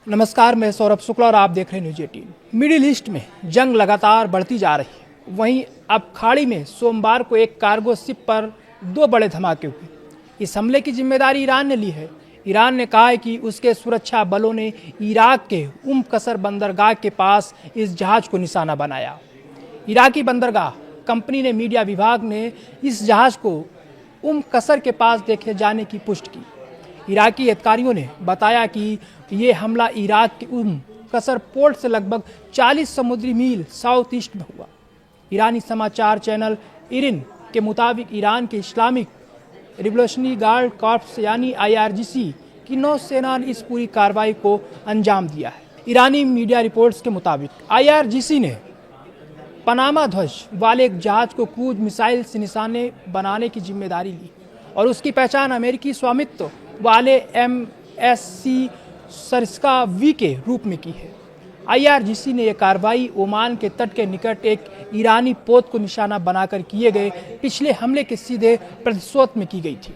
नमस्कार, मैं सौरभ शुक्ला और आप देख रहे हैं न्यूज 18। मिडिल ईस्ट में जंग लगातार बढ़ती जा रही है। वहीं अब खाड़ी में सोमवार को एक कार्गो शिप पर 2 बड़े धमाके हुए। इस हमले की जिम्मेदारी ईरान ने ली है। ईरान ने कहा है कि उसके सुरक्षा बलों ने इराक के कसर बंदरगाह के पास इस जहाज को निशाना बनाया। इराकी बंदरगाह कंपनी ने मीडिया विभाग ने इस जहाज को कसर के पास देखे जाने की पुष्टि की। इराकी अधिकारियों ने बताया कि ये हमला इराक के कसर पोर्ट से लगभग 40 समुद्री मील साउथ ईस्ट में हुआ। ईरानी समाचार चैनल इरिन के मुताबिक ईरान के इस्लामिक रिवोल्यूशनरी गार्ड कॉर्प्स यानी IRGC की नौसेना ने इस पूरी कार्रवाई को अंजाम दिया है। ईरानी मीडिया रिपोर्ट्स के मुताबिक IRGC ने पनामा ध्वज वाले एक जहाज को क्रूज मिसाइल से निशाने बनाने की जिम्मेदारी ली और उसकी पहचान अमेरिकी स्वामित्व वाले MSC सरिस्का V के रूप में की है। IRGC ने यह कार्रवाई ओमान के तट के निकट एक ईरानी पोत को निशाना बनाकर किए गए पिछले हमले के सीधे प्रतिशोध में की गई थी।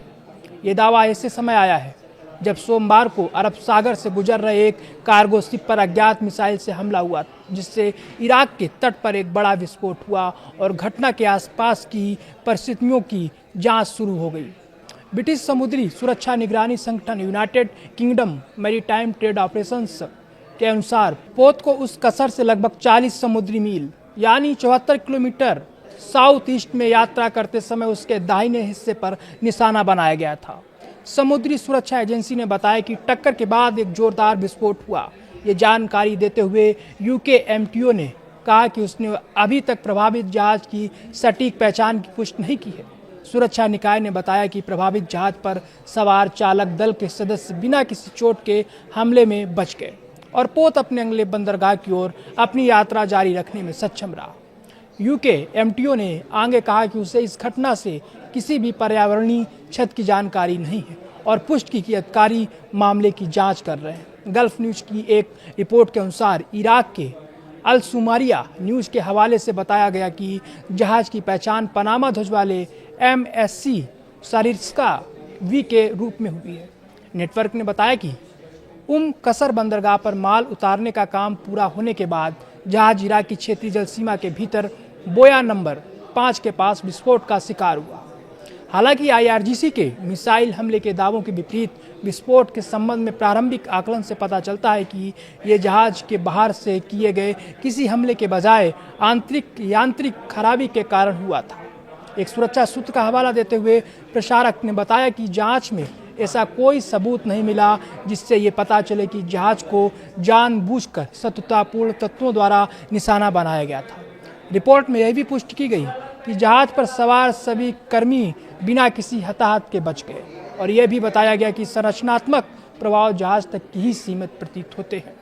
ये दावा ऐसे समय आया है जब सोमवार को अरब सागर से गुजर रहे एक कार्गो शिप पर अज्ञात मिसाइल से हमला हुआ, जिससे इराक के तट पर एक बड़ा विस्फोट हुआ और घटना के आसपास की परिस्थितियों की जांच शुरू हो गई। ब्रिटिश समुद्री सुरक्षा निगरानी संगठन United kingdom maritime trade operations के अनुसार पोत को उस कसर से लगभग 40 समुद्री मील यानी 74 किलोमीटर साउथ ईस्ट में यात्रा करते समय उसके दाहिने हिस्से पर निशाना बनाया गया था। समुद्री सुरक्षा एजेंसी ने बताया कि टक्कर के बाद एक जोरदार विस्फोट हुआ। ये जानकारी देते हुए UK MTO ने कहा कि उसने अभी तक प्रभावित जहाज की सटीक पहचान की पुष्टि नहीं की है। सुरक्षा निकाय ने बताया कि प्रभावित जहाज पर सवार चालक दल के सदस्य बिना किसी चोट के हमले में बच गए और पोत अपने अगले बंदरगाह की ओर अपनी यात्रा जारी रखने में सक्षम रहा। UK MTO ने आगे कहा कि उसे इस घटना से किसी भी पर्यावरणीय क्षति की जानकारी नहीं है और पुष्टि की कि अधिकारी मामले की जांच कर रहे हैं। गल्फ न्यूज की एक रिपोर्ट के अनुसार इराक के अल सुमारिया न्यूज के हवाले से बताया गया कि जहाज की पहचान पनामा ध्वज वाले MSC सरिस्का V के रूप में हुई है। नेटवर्क ने बताया कि कसर बंदरगाह पर माल उतारने का काम पूरा होने के बाद जहाज इराक की क्षेत्रीय जल सीमा के भीतर बोया नंबर 5 के पास विस्फोट का शिकार हुआ। हालांकि IRGC के मिसाइल हमले के दावों के विपरीत विस्फोट के संबंध में प्रारंभिक आकलन से पता चलता है कि ये जहाज के बाहर से किए गए किसी हमले के बजाय आंतरिक यांत्रिक खराबी के कारण हुआ था। एक सुरक्षा सूत्र का हवाला देते हुए प्रसारक ने बताया कि जांच में ऐसा कोई सबूत नहीं मिला जिससे ये पता चले कि जहाज को जानबूझकर शत्रुतापूर्ण तत्वों द्वारा निशाना बनाया गया था। रिपोर्ट में यह भी पुष्टि की गई कि जहाज पर सवार सभी कर्मी बिना किसी हताहत के बच गए और यह भी बताया गया कि संरचनात्मक प्रभाव जहाज तक ही सीमित प्रतीत होते हैं।